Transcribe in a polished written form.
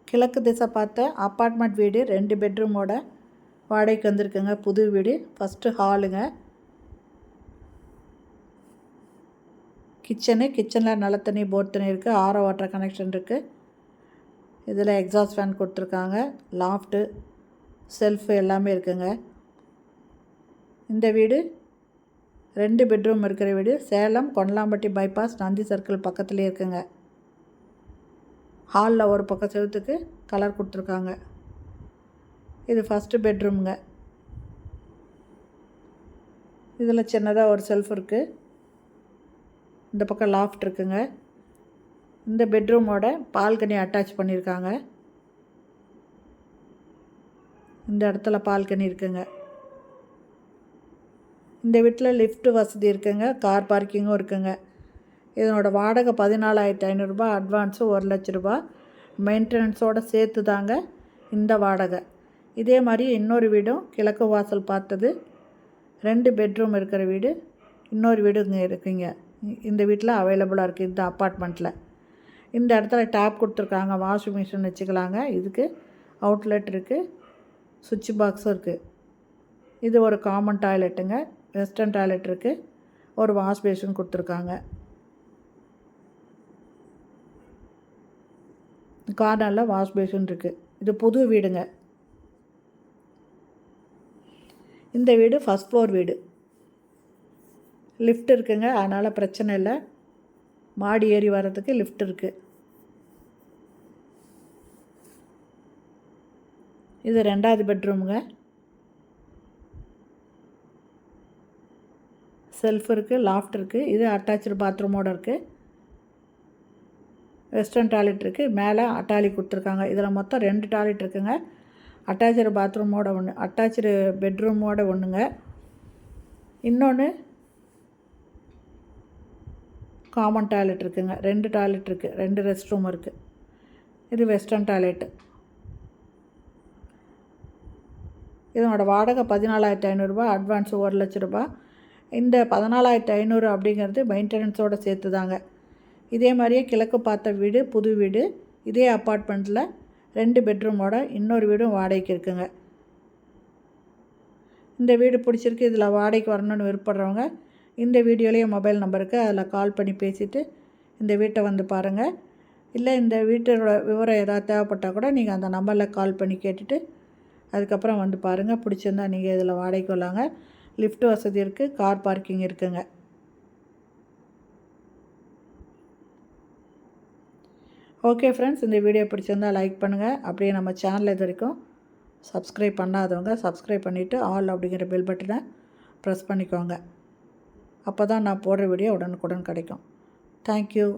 கிழக்கு திசை பார்த்த அப்பார்ட்மெண்ட் வீடு 2 பெட்ரூமோட வாடகைக்கு வந்திருக்குங்க. புது வீடு. ஃபஸ்ட்டு ஹாலுங்க. கிச்சனில் நல்ல தண்ணி போர் தண்ணி இருக்குது. ஆரோ வாட்டர் கனெக்ஷன் இருக்குது. இதில் எக்ஸாஸ்ட் ஃபேன் கொடுத்துருக்காங்க. லாஃப்ட்டு செல்ஃபு எல்லாமே இருக்குங்க. இந்த வீடு 2 பெட்ரூம் இருக்கிற வீடு. சேலம் கொண்டலாம்பட்டி பைபாஸ் நந்தி சர்க்கிள் பக்கத்துலேயே இருக்குங்க. ஹாலில் ஒரு பக்கம் செவத்துக்கு கலர் கொடுத்துருக்காங்க. இது ஃபஸ்ட்டு பெட்ரூமுங்க. இதில் சின்னதாக ஒரு செல்ஃப் இருக்குது. இந்த பக்கம் லாஃப்ட் இருக்குங்க. இந்த பெட்ரூமோட பால்கனி அட்டாச் பண்ணியிருக்காங்க. இந்த இடத்துல பால்கனி இருக்குங்க. இந்த வீட்டில் லிஃப்ட் வசதி இருக்குங்க. கார் பார்க்கிங்கும் இருக்குங்க. இதனோட வாடகை 14,500 ரூபாய். அட்வான்ஸு 1,00,000 ரூபாய். மெயின்டெனன்ஸோடு சேர்த்து தாங்க இந்த வாடகை. இதே மாதிரி இன்னொரு வீடும் கிழக்கு வாசல் பார்த்தது 2 பெட்ரூம் இருக்கிற வீடு இன்னொரு வீடு இங்கே இருக்குங்க. இந்த வீட்டில் அவைலபிளாக இருக்குது இந்த அப்பார்ட்மெண்ட்டில். இந்த இடத்துல டேப் கொடுத்துருக்காங்க. வாஷிங் மிஷின் வச்சுக்கலாங்க. இதுக்கு அவுட்லெட் இருக்குது. சுவிட்ச் பாக்ஸும் இருக்குது. இது ஒரு காமன் டாய்லெட்டுங்க. வெஸ்டர்ன் டாய்லெட் இருக்குது. ஒரு வாஷ் பேஷன் கொடுத்துருக்காங்க. கார்னரில் வாஷ் பேஷன் இருக்குது. இது புது வீடுங்க. இந்த வீடு ஃபஸ்ட் ஃப்ளோர் வீடு. லிஃப்ட் இருக்குங்க. அதனால் பிரச்சனை இல்லை. மாடி ஏறி வர்றதுக்கு லிஃப்ட் இருக்குது. இது 2வது பெட்ரூமுங்க. செல்ஃப் இருக்குது. லாஃப்ட் இருக்குது. இது அட்டாச்சு பாத்ரூமோடு இருக்குது. வெஸ்டர்ன் டாய்லெட் இருக்குது. மேலே அட்டாலி கொடுத்துருக்காங்க. இதில் மொத்தம் 2 டாய்லெட் இருக்குங்க. அட்டாச்சு பாத்ரூமோட ஒன்று, அட்டாச்சு பெட்ரூமோட ஒன்றுங்க. இன்னொன்று காமன் டாய்லெட் இருக்குங்க. 2 டாய்லெட் இருக்குது. 2 ரெஸ்ட் ரூம் இருக்குது. இது வெஸ்டர்ன் டாய்லெட்டு. இதனோட வாடகை 14,500 ரூபாய். அட்வான்ஸு 1,00,000 ரூபாய். இந்த 14,500 அப்படிங்கிறது மெயின்டெனன்ஸோடு சேர்த்து தாங்க. இதே மாதிரியே கிழக்கு பார்த்த வீடு புது வீடு. இதே அப்பார்ட்மெண்ட்டில் 2 பெட்ரூமோட இன்னொரு வீடும் வாடகைக்கு இருக்குங்க. இந்த வீடு பிடிச்சிருக்கு. இதில் வாடகைக்கு வரணும்னு விருப்பப்படுறவங்க இந்த வீடியோலேயே மொபைல் நம்பருக்கு அதில் கால் பண்ணி பேசிவிட்டு இந்த வீட்டை வந்து பாருங்கள். இல்லை இந்த வீட்டோட விவரம் ஏதாவது தேவைப்பட்டால் கூட நீங்கள் அந்த நம்பரில் கால் பண்ணி கேட்டுட்டு அதுக்கப்புறம் வந்து பாருங்கள். பிடிச்சிருந்தா நீங்கள் இதில் வாடகைக்கு வரலாங்க. லிஃப்ட் வசதி இருக்குது. கார் பார்க்கிங் இருக்குங்க. ஓகே ஃப்ரெண்ட்ஸ், இந்த வீடியோ பிடிச்சிருந்தால் லைக் பண்ணுங்கள். அப்படியே நம்ம சேனல் இது வரைக்கும் சப்ஸ்கிரைப் பண்ணாதவங்க சப்ஸ்கிரைப் பண்ணிவிட்டு ஆல் அப்படிங்கிற பெல் பட்டனை ப்ரெஸ் பண்ணிக்கோங்க. அப்போ தான் நான் போடுற வீடியோ உடனுக்குடன் கிடைக்கும். தேங்க்யூ.